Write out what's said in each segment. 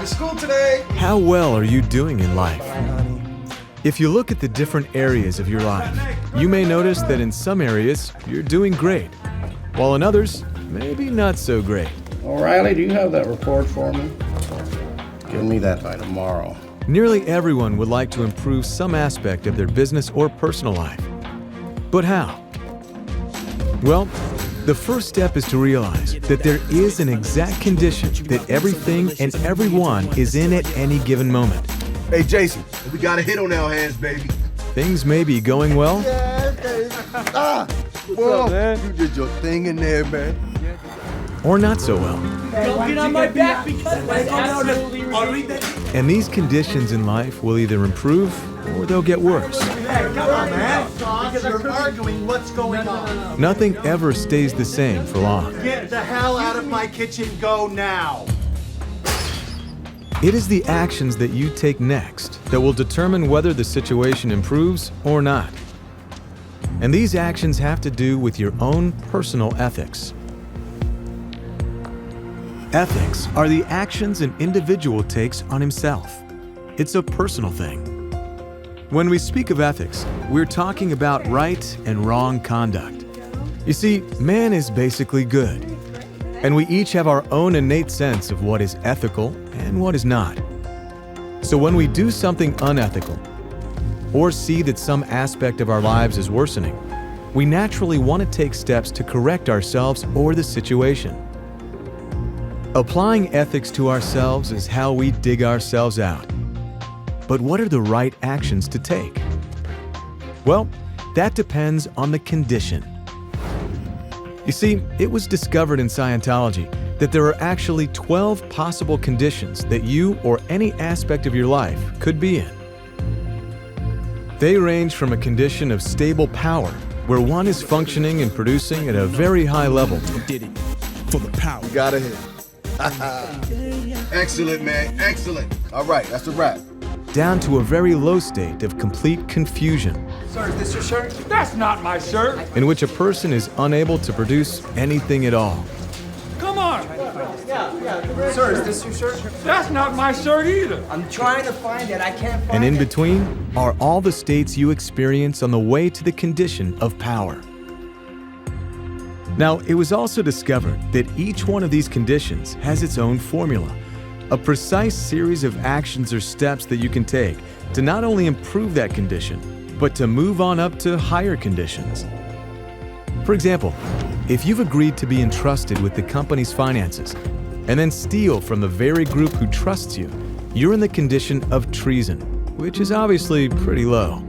school today. How well are you doing in life? If you look at the different areas of your life, you may notice that in some areas you're doing great, while in others, maybe not so great. O'Reilly, do you have that report for me? Give me that by tomorrow. Nearly everyone would like to improve some aspect of their business or personal life. But how? Well, the first step is to realize that there is an exact condition that everything and everyone is in at any given moment. Hey, Jason, we got a hit on our hands, baby. Things may be going well, What's up, man? You did your thing in there, man. or not so well. Don't get on my back because that's absolutely ridiculous. And these conditions in life will either improve or they'll get worse. Hey, come on, man. Because you're arguing what's going on. Nothing ever stays the same for long. Get the hell out of my kitchen. Go now. It is the actions that you take next that will determine whether the situation improves or not. And these actions have to do with your own personal ethics. Ethics are the actions an individual takes on himself. It's a personal thing. When we speak of ethics, we're talking about right and wrong conduct. You see, man is basically good, and we each have our own innate sense of what is ethical and what is not. So when we do something unethical, or see that some aspect of our lives is worsening, we naturally want to take steps to correct ourselves or the situation. Applying ethics to ourselves is how we dig ourselves out. But what are the right actions to take? Well, that depends on the condition. You see, it was discovered in Scientology that there are actually 12 possible conditions that you or any aspect of your life could be in. They range from a condition of stable power, where one is functioning and producing at a very high level. Did it for the power. You got a hit. Excellent, man. Excellent. All right, that's a wrap. Down to a very low state of complete confusion, Sir, is this your shirt? That's not my shirt. in which a person is unable to produce anything at all. Come on. Sir, is this your shirt? That's not my shirt either. I'm trying to find it. I can't find And in it. between are all the states you experience on the way to the condition of power. Now, it was also discovered that each one of these conditions has its own formula, a precise series of actions or steps that you can take to not only improve that condition, but to move on up to higher conditions. For example, if you've agreed to be entrusted with the company's finances and then steal from the very group who trusts you, you're in the condition of treason, which is obviously pretty low.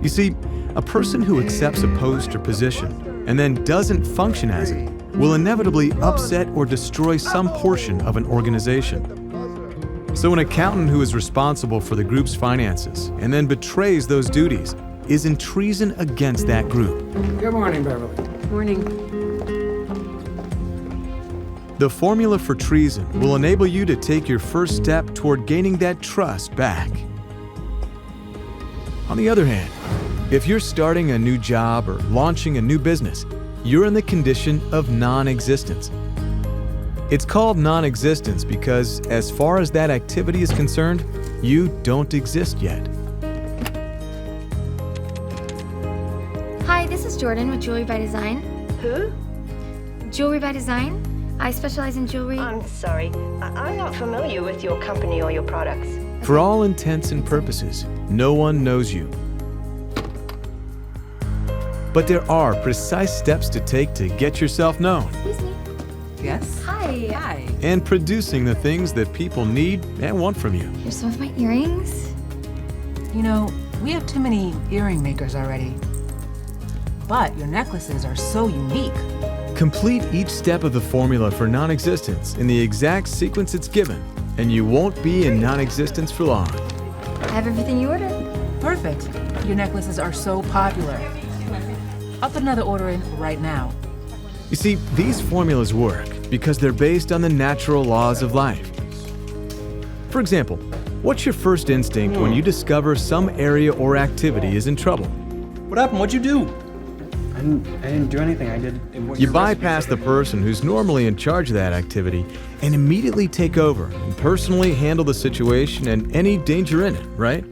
You see, a person who accepts a post or position and then doesn't function as it will inevitably upset or destroy some portion of an organization. So an accountant who is responsible for the group's finances and then betrays those duties is in treason against that group. Good morning, Beverly. Morning. The formula for treason will enable you to take your first step toward gaining that trust back. On the other hand, if you're starting a new job or launching a new business, you're in the condition of non-existence. It's called non-existence because, as far as that activity is concerned, you don't exist yet. Hi, this is Jordan with Jewelry by Design. Who? Jewelry by Design. I specialize in jewelry. I'm sorry. I'm not familiar with your company or your products. For all intents and purposes, no one knows you. But there are precise steps to take to get yourself known Excuse me. Yes? Hi. Hi. and producing the things that people need and want from you. Here's some of my earrings. You know, we have too many earring makers already. But your necklaces are so unique. Complete each step of the formula for non-existence in the exact sequence it's given, and you won't be in non-existence for long. I have everything you ordered. Perfect. Your necklaces are so popular. I'll put another order in right now. You see, these formulas work because they're based on the natural laws of life. For example, what's your first instinct when you discover some area or activity is in trouble? What happened? What'd you do? I didn't do anything. I did. You bypass the person who's normally in charge of that activity and immediately take over and personally handle the situation and any danger in it, right?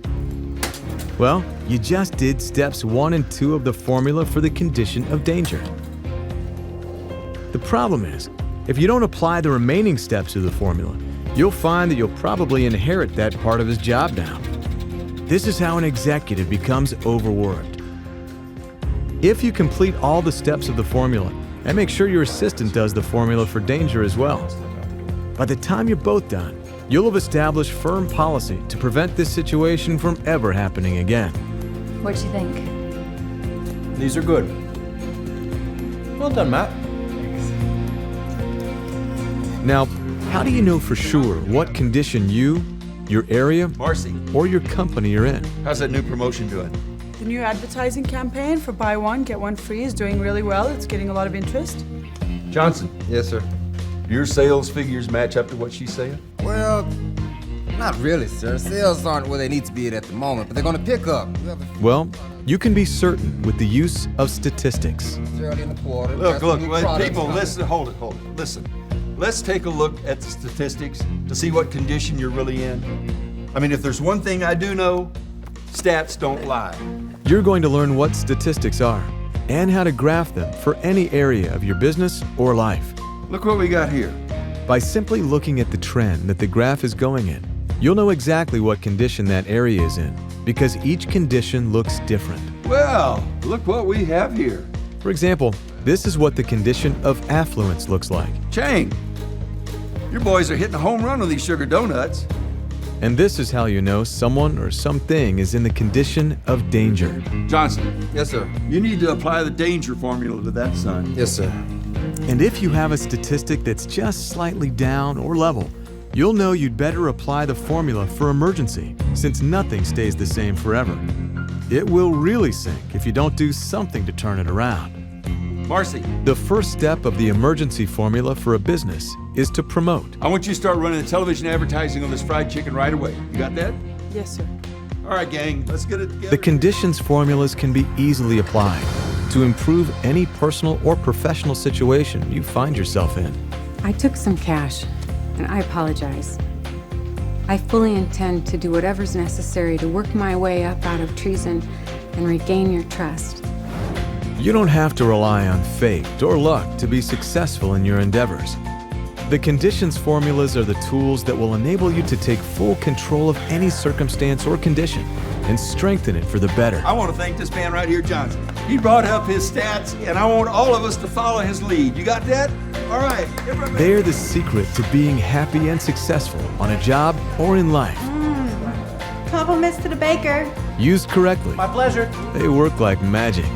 Well, you just did steps 1 and 2 of the formula for the condition of danger. The problem is, if you don't apply the remaining steps of the formula, you'll find that you'll probably inherit that part of his job now. This is how an executive becomes overworked. If you complete all the steps of the formula, and make sure your assistant does the formula for danger as well, by the time you're both done, you'll have established firm policy to prevent this situation from ever happening again. What'd you think? These are good. Well done, Matt. Now, how do you know for sure what condition you, your area, Marcy, or your company are in? how's that new promotion doing? The new advertising campaign for buy one, get one free is doing really well. It's getting a lot of interest. Johnson, Yes, sir. do your sales figures match up to what she's saying? Well, not really, sir. Sales aren't where they need to be at the moment, but they're going to pick up. Well, you can be certain with the use of statistics. Early in the quarter. Look, people, listen, hold it. Listen, let's take a look at the statistics to see what condition you're really in. I mean, if there's one thing I do know, stats don't lie. You're going to learn what statistics are and how to graph them for any area of your business or life. Look what we got here. By simply looking at the trend that the graph is going in, you'll know exactly what condition that area is in, because each condition looks different. Well, look what we have here. For example, this is what the condition of affluence looks like. Chang, your boys are hitting a home run with these sugar donuts. And this is how you know someone or something is in the condition of danger. Johnson, Yes, sir. you need to apply the danger formula to that, son. Yes, sir. And if you have a statistic that's just slightly down or level, you'll know you'd better apply the formula for emergency, since nothing stays the same forever. It will really sink if you don't do something to turn it around. Marcy, The first step of the emergency formula for a business is to promote. I want you to start running the television advertising on this fried chicken right away. You got that? Yes, sir. All right, gang, let's get it together. The conditions formulas can be easily applied to improve any personal or professional situation you find yourself in. I took some cash, and I apologize. I fully intend to do whatever's necessary to work my way up out of treason and regain your trust. You don't have to rely on fate or luck to be successful in your endeavors. The conditions formulas are the tools that will enable you to take full control of any circumstance or condition and strengthen it for the better. I want to thank this man right here, Johnson. He brought up his stats, and I want all of us to follow his lead. You got that? All right. They are the secret to being happy and successful on a job or in life. Compliments to the baker. Used correctly, My pleasure. they work like magic.